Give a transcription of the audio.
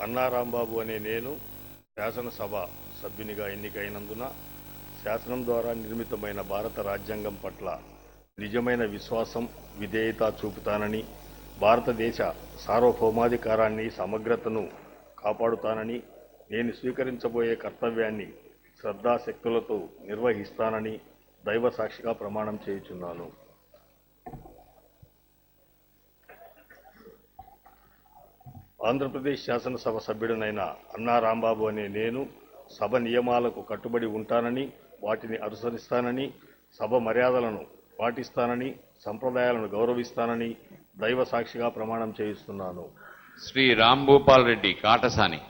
అన్నా రాంబాబు అనే నేను శాసనసభ సభ్యునిగా ఎన్నికైనందున శాసనం ద్వారా నిర్మితమైన భారత రాజ్యాంగం పట్ల నిజమైన విశ్వాసం, విధేయత చూపుతానని, భారతదేశ సార్వభౌమాధికారాన్ని, సమగ్రతను కాపాడుతానని, నేను స్వీకరించబోయే కర్తవ్యాన్ని శ్రద్ధాశక్తులతో నిర్వహిస్తానని దైవ సాక్షిగా ప్రమాణం చేయుచున్నాను. ఆంధ్రప్రదేశ్ శాసనసభ సభ్యుడినైన అన్నా రాంబాబు అనే నేను సభ నియమాలకు కట్టుబడి ఉంటానని, వాటిని అనుసరిస్తానని, సభ మర్యాదలను పాటిస్తానని, సంప్రదాయాలను గౌరవిస్తానని దైవ సాక్షిగా ప్రమాణం చేయిస్తున్నాను. శ్రీ రాంభూపాల్ రెడ్డి కాటసాని.